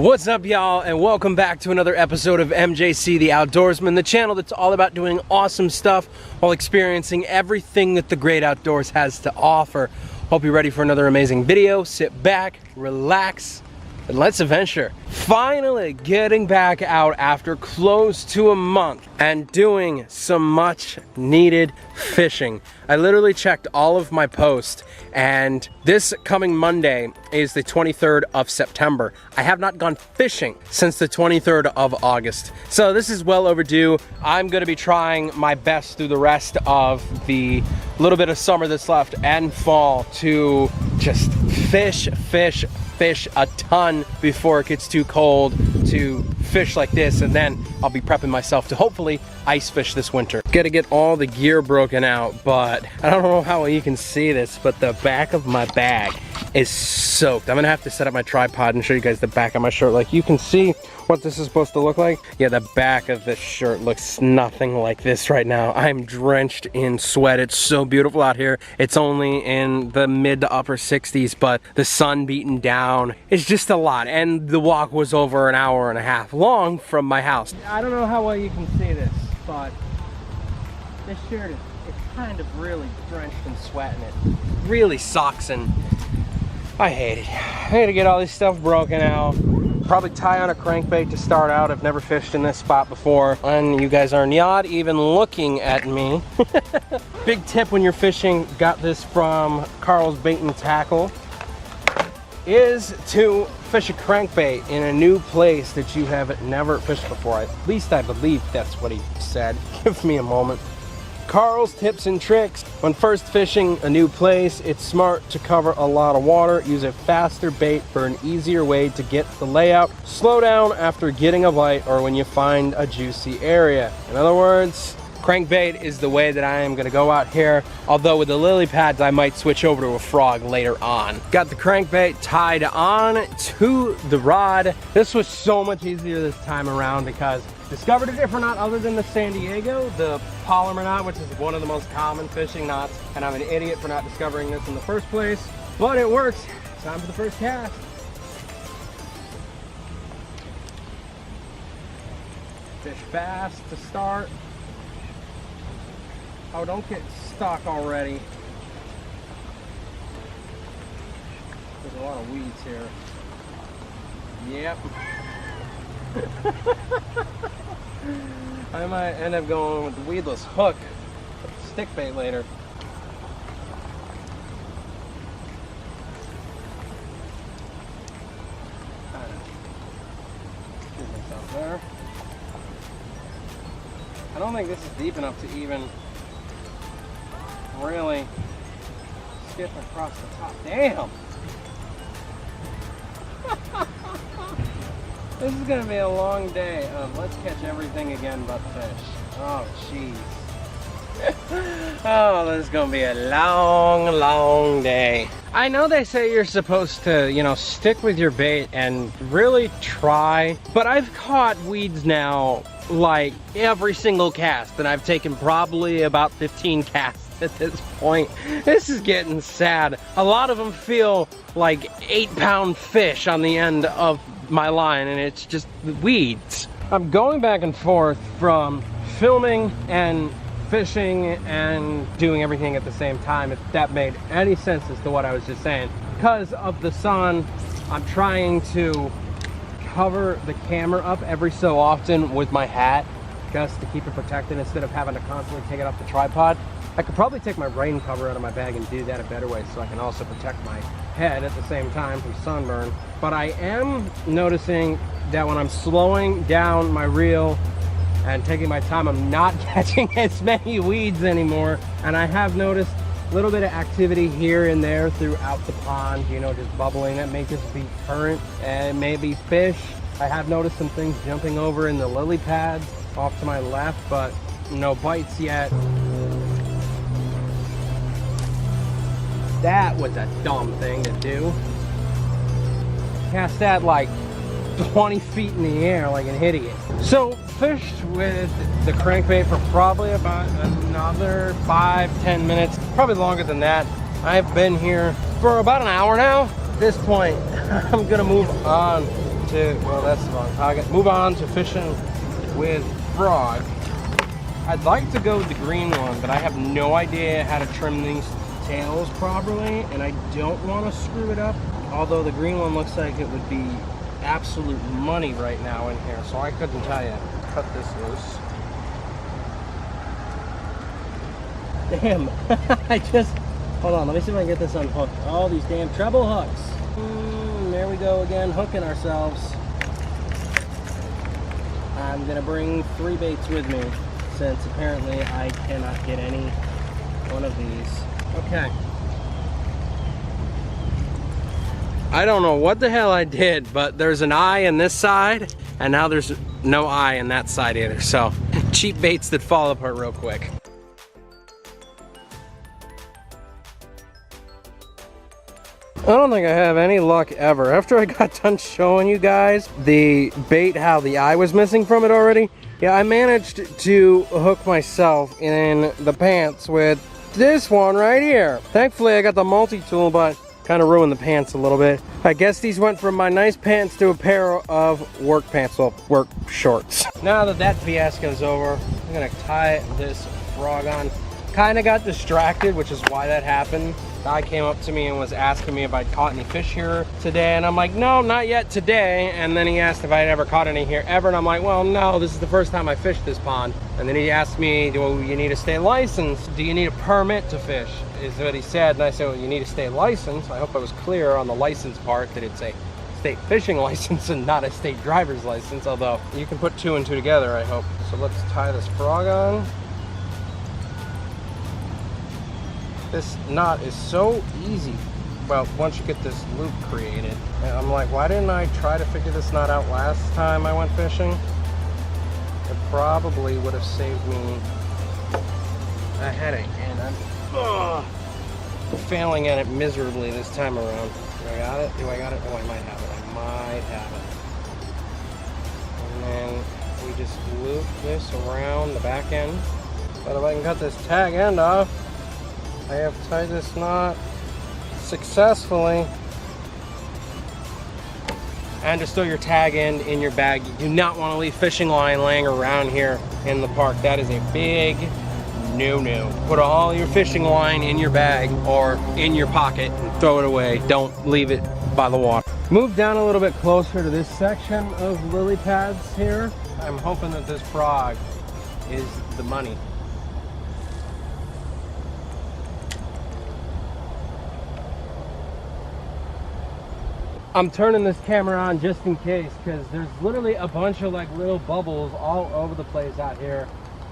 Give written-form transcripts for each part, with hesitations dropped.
What's up, y'all, and welcome back to another episode of MJC the Outdoorsman, the channel that's all about doing awesome stuff while experiencing everything that the great outdoors has to offer. Hope you're ready for another amazing video. Sit back, relax, and let's adventure. Finally getting back out after close to a month and doing some much needed fishing. I literally checked all of my posts, and this coming Monday is the 23rd of September. I have not gone fishing since the 23rd of August. So this is well overdue. I'm gonna be trying my best through the rest of the little bit of summer that's left and fall to just fish a ton before it gets too cold to fish like this, and then I'll be prepping myself to hopefully ice fish this winter. Gotta get all the gear broken out, but I don't know how well you can see this, but the back of my bag is soaked. I'm gonna have to set up my tripod and show you guys the back of my shirt. Like, you can see what this is supposed to look like. Yeah, the back of this shirt looks nothing like this right now. I'm drenched in sweat. It's so beautiful out here. It's only in the mid to upper 60s, but the sun beating down is just a lot. And the walk was over an hour and a half long from my house. I don't know how well you can see this, but this shirt is kind of really drenched in sweat, and it really sucks, and I hate it. I hate to get all this stuff broken out. Probably tie on a crankbait to start out. I've never fished in this spot before, and you guys are not even looking at me. Big tip when you're fishing, got this from Carl's Bait and Tackle, is to fish a crankbait in a new place that you have never fished before. At least I believe that's what he said. Give me a moment. Carl's tips and tricks. When first fishing a new place, it's smart to cover a lot of water. Use a faster bait for an easier way to get the layout. Slow down after getting a bite or when you find a juicy area. In other words, crankbait is the way that I am going to go out here, although with the lily pads I might switch over to a frog later on. Got the crankbait tied on to the rod. This was so much easier this time around because discovered a different knot other than the San Diego, the polymer knot, which is one of the most common fishing knots, and I'm an idiot for not discovering this in the first place, but it works. Time for the first cast. Fish fast to start. Oh, don't get stuck already. There's a lot of weeds here. Yep. I might end up going with the weedless hook, stick bait later. Get myself there. I don't think this is deep enough to even really skip across the top. Damn! This is gonna be a long day of let's catch everything again but fish. Oh, jeez. Oh, this is gonna be a long day. I know they say you're supposed to, you know, stick with your bait and really try, but I've caught weeds now like every single cast, and I've taken probably about 15 casts at this point. This is getting sad. A lot of them feel like 8-pound fish on the end of my line, and it's just weeds. I'm going back and forth from filming and fishing and doing everything at the same time, if that made any sense as to what I was just saying. Because of the sun, I'm trying to cover the camera up every so often with my hat just to keep it protected instead of having to constantly take it off the tripod. I could probably take my rain cover out of my bag and do that a better way so I can also protect my head at the same time from sunburn. But I am noticing that when I'm slowing down my reel and taking my time, I'm not catching as many weeds anymore. And I have noticed a little bit of activity here and there throughout the pond, you know, just bubbling. That may just be current and maybe fish. I have noticed some things jumping over in the lily pads off to my left, but no bites yet. That was a dumb thing to do. Cast that like 20 feet in the air like an idiot. So fished with the crankbait for probably about another 5-10 minutes, probably longer than that. I've been here for about an hour now. At this point, I'm gonna move on to, well, that's the wrong target. Move on to fishing with frog. I'd like to go with the green one, but I have no idea how to trim these tails properly, and I don't want to screw it up. Although the green one looks like it would be absolute money right now in here, so I couldn't tell you. Cut this loose. Damn, I just, hold on, let me see if I can get this unhooked. All these damn treble hooks. There we go again, hooking ourselves. I'm gonna bring 3 baits with me, since apparently I cannot get any one of these. Okay. I don't know what the hell I did, but there's an eye in this side, and now there's no eye in that side either. So, cheap baits that fall apart real quick. I don't think I have any luck ever. After I got done showing you guys the bait, how the eye was missing from it already, yeah, I managed to hook myself in the pants with this one right here. Thankfully, I got the multi-tool, but kind of ruined the pants a little bit. I guess these went from my nice pants to a pair of work pants, well, work shorts. Now that that fiasco's over, I'm gonna tie this frog on. Kind of got distracted, which is why that happened. Guy came up to me and was asking me if I'd caught any fish here today, and I'm like, no, not yet today. And then he asked if I'd ever caught any here ever, and I'm like, well, no, this is the first time I fished this pond. And then he asked me, do you need a state license? Do you need a permit to fish? Is what he said. And I said, well, you need a state license. I hope I was clear on the license part, that it's a state fishing license and not a state driver's license, although you can put 2 and 2 together, I hope. So let's tie this frog on. This knot is so easy, well, once you get this loop created. And I'm like, why didn't I try to figure this knot out last time I went fishing? It probably would have saved me a headache, and I'm failing at it miserably this time around. Do I got it? Do I got it? Oh, I might have it. I might have it. And then we just loop this around the back end. But if I can cut this tag end off, I have tied this knot successfully. And to store your tag end in your bag, you do not want to leave fishing line laying around here in the park. That is a big no-no. Put all your fishing line in your bag or in your pocket and throw it away. Don't leave it by the water. Move down a little bit closer to this section of lily pads here. I'm hoping that this frog is the money. I'm turning this camera on just in case, because there's literally a bunch of like little bubbles all over the place out here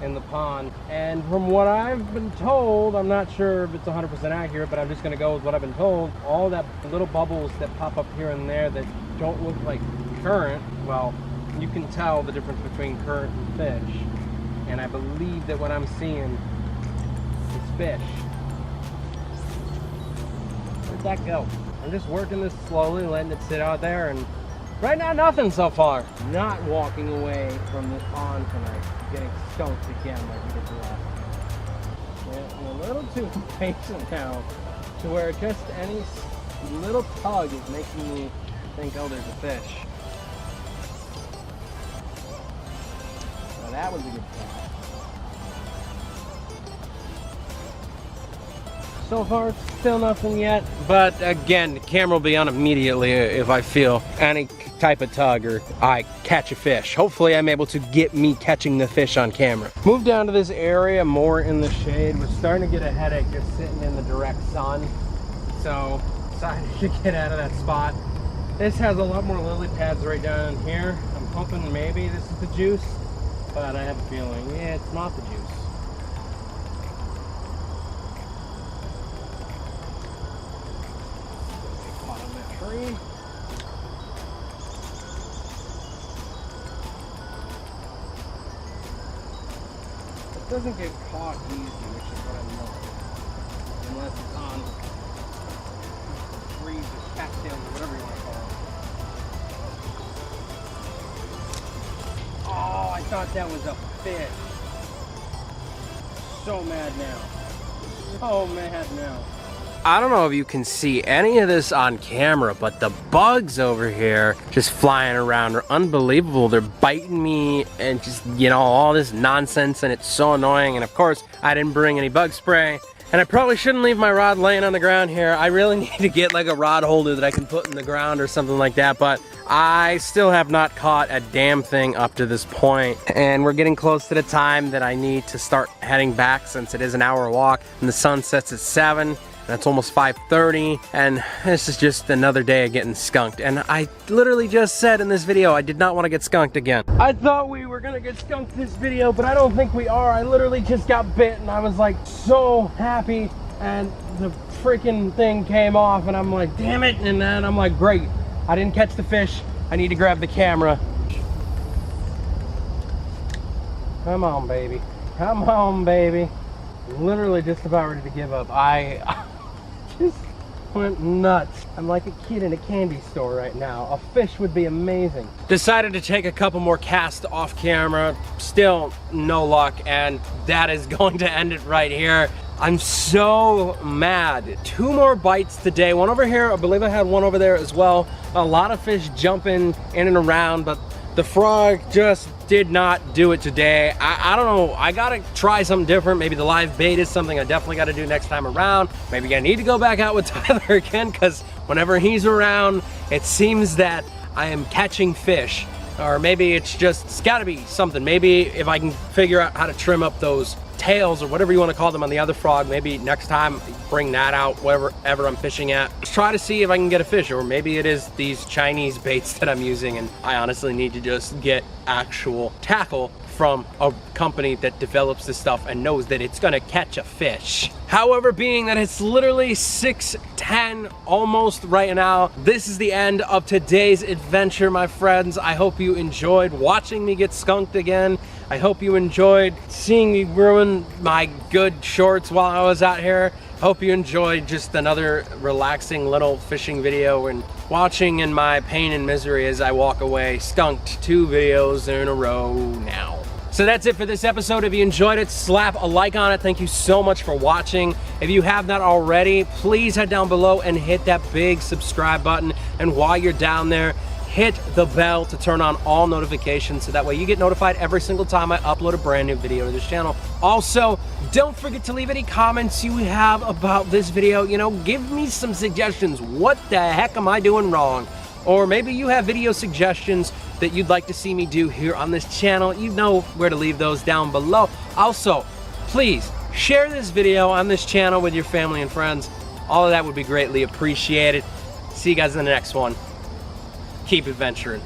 in the pond. And from what I've been told, I'm not sure if it's 100% accurate, but I'm just gonna go with what I've been told. All that little bubbles that pop up here and there that don't look like current, well, you can tell the difference between current and fish. And I believe that what I'm seeing is fish. Where'd that go? I'm just working this slowly, letting it sit out there, and right now, nothing so far. Not walking away from this pond tonight, getting skunked again like we did the last time. Yeah, I'm a little too impatient now, to where just any little tug is making me think, oh, there's a fish. Now that was a good try. So far, it's still nothing yet, but again, the camera will be on immediately if I feel any type of tug or I catch a fish. Hopefully, I'm able to get me catching the fish on camera. Move down to this area more in the shade. We're starting to get a headache just sitting in the direct sun, so decided to get out of that spot. This has a lot more lily pads right down here. I'm hoping maybe this is the juice, but I have a feeling, yeah, it's not the juice. It doesn't get caught easy, which is what I'm looking, unless it's on trees or cattails or whatever you want to call it. Oh, I thought that was a fish. So mad now. So mad now. I don't know if you can see any of this on camera, but the bugs over here just flying around are unbelievable. They're biting me and just, you know, all this nonsense, and it's so annoying. And of course, I didn't bring any bug spray. And I probably shouldn't leave my rod laying on the ground here. I really need to get like a rod holder that I can put in the ground or something like that, but I still have not caught a damn thing up to this point. And we're getting close to the time that I need to start heading back, since it is an hour walk and the sun sets at 7. And it's almost 5:30, and this is just another day of getting skunked. And I literally just said in this video I did not want to get skunked again. I thought we were gonna get skunked this video, but I don't think we are. I literally just got bit and I was like so happy, and the freaking thing came off and I'm like, damn it. And then I'm like, great, I didn't catch the fish. I need to grab the camera. Come on, baby. Come on, baby. I'm literally just about ready to give up. I just went nuts. I'm like a kid in a candy store right now. A fish would be amazing. Decided to take a couple more casts off camera. Still no luck, and that is going to end it right here. I'm so mad. 2 more bites today. One over here, I believe I had one over there as well. A lot of fish jumping in and around, but the frog just did not do it today. I don't know, I gotta try something different. Maybe the live bait is something I definitely gotta do next time around. Maybe I need to go back out with Tyler again, because whenever he's around, it seems that I am catching fish. Or maybe it's gotta be something. Maybe if I can figure out how to trim up those tails or whatever you want to call them on the other frog, maybe next time bring that out wherever I'm fishing at. Let's try to see if I can get a fish, or maybe it is these Chinese baits that I'm using and I honestly need to just get actual tackle from a company that develops this stuff and knows that it's gonna catch a fish. However, being that it's literally 6:10 almost right now, this is the end of today's adventure, my friends. I hope you enjoyed watching me get skunked again. I hope you enjoyed seeing me ruin my good shorts while I was out here. Hope you enjoyed just another relaxing little fishing video and watching in my pain and misery as I walk away skunked 2 videos in a row now. So that's it for this episode. If you enjoyed it, slap a like on it. Thank you so much for watching. If you have not already, please head down below and hit that big subscribe button. And while you're down there, hit the bell to turn on all notifications so that way you get notified every single time I upload a brand new video to this channel. Also, don't forget to leave any comments you have about this video. You know, give me some suggestions. What the heck am I doing wrong? Or maybe you have video suggestions that you'd like to see me do here on this channel. You know where to leave those down below. Also, please share this video on this channel with your family and friends. All of that would be greatly appreciated. See you guys in the next one. Keep adventuring.